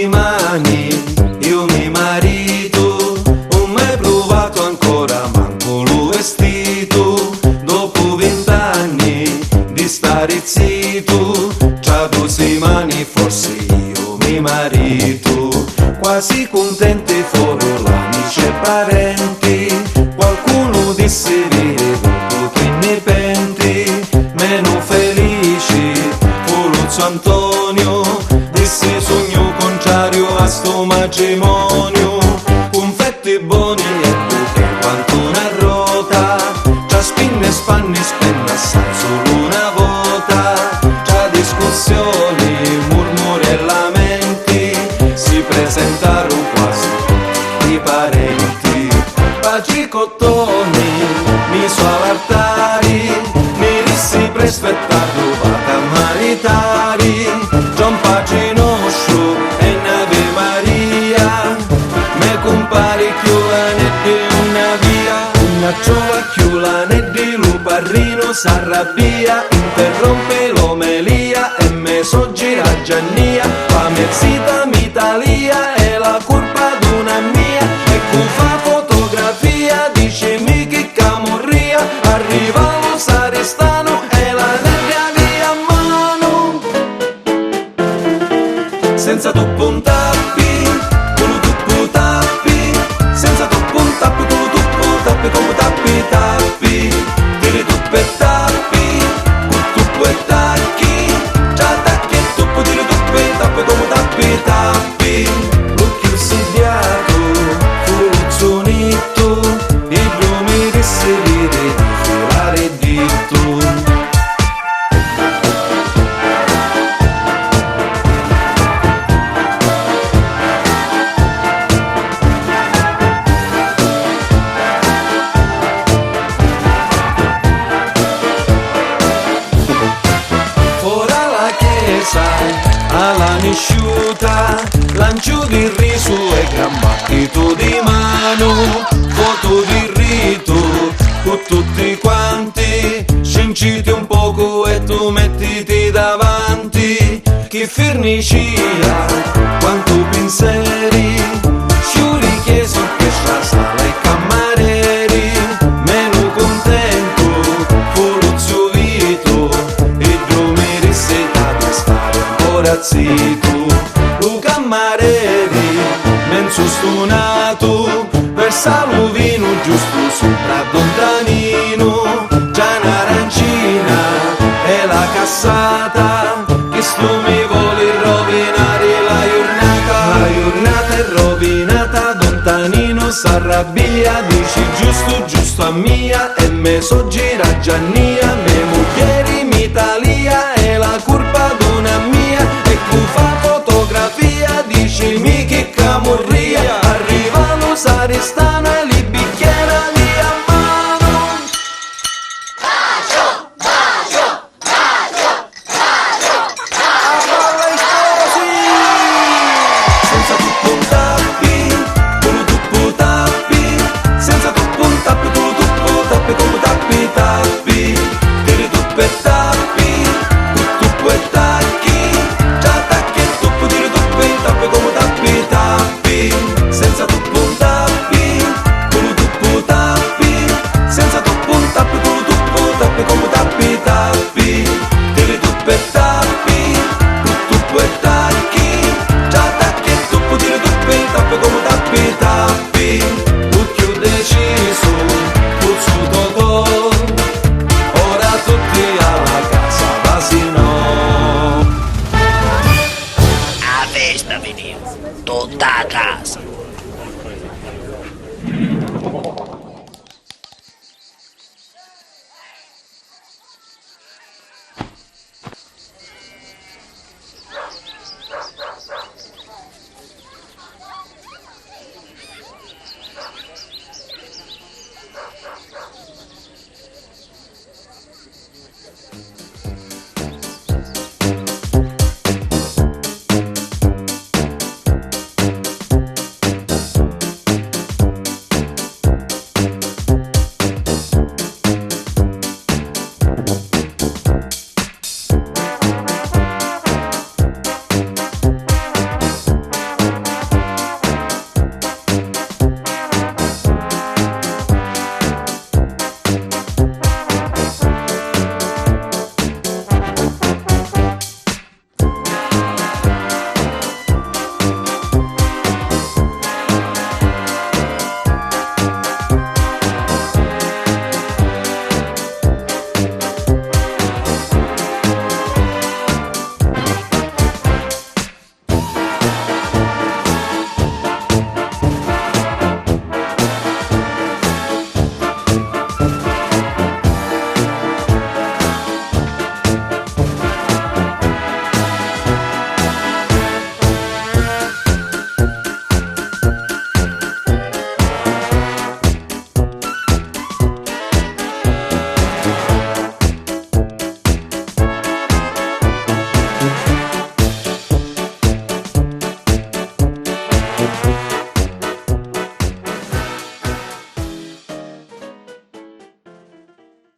Mani, io mi marito, non mai provato ancora manco lo vestito, dopo 20 anni di stare zitto, c'ha 2 mani, forse io mi marito, quasi contenti fuori l'amici e parenti, qualcuno disse vedi dopo che ne penti, meno felici, Polozzo Antonio, disse sogno contrario a sto matrimonio, confetti buoni e buche quanto una rota, c'ha spinne e spanni, spende assai solo una volta, c'ha discussioni, murmuri e lamenti, si presentarono quasi i parenti, pacicottoni, miso all'altari, mi rissi prespettato vata maritari, John Pacinoscio e Nave Maria, me compare chiulane di una via, una ciova chiulane di luparrino s'arrabbia, interrompe l'omelia e me soggira Giannia, fa mezzita m'Italia e la colpa d'una mia, e cu fa fotografia, dice mi che camorria, arriva lo sarestano e la nebbia via mano, senza toppo un tappi, con un tuppo tappi, senza toppo un tappi, con un tuppo tappi, come tappi tappi, tiri tuppo e tappi, con tuppo e tacchi, già tacchi e tuppo, tiri tuppo e tappi, come tappi tappi, l'occhio sediato, fuluzzonito, i brumi che si vede di filare dito. Alla nisciuta, lancio di riso e gran battito di mano, foto di rito, con tutti quanti, scinciti un poco e tu mettiti davanti, che fernicia, quanto pensieri, sciuri chieso che sala e cammareri, meno contento, Polozzo Vito, e dromeri setati a stare ancora zitto, lo cammareri, menzo stonato, versa lo vino giusto sopra Don Danino, già un'arancina e la cassata, che sto mi vuole rovinare la giornata è rovinata, Don Danino s'arrabbia, dici giusto giusto a mia, e me soggira Giannia, me muglieri m'Italia, e la colpa d'una mia, e cu fa fotografia, dici mi che camorria, arriva lo sarestana, li bicchiera via mano. Bacio, bacio, bacio, bacio, Senza tuppo un tappi, con un tuppo tappi, senza tuppo un tappi, con un tuppo tappi, come tappi tappi, tiri tuppe tappi.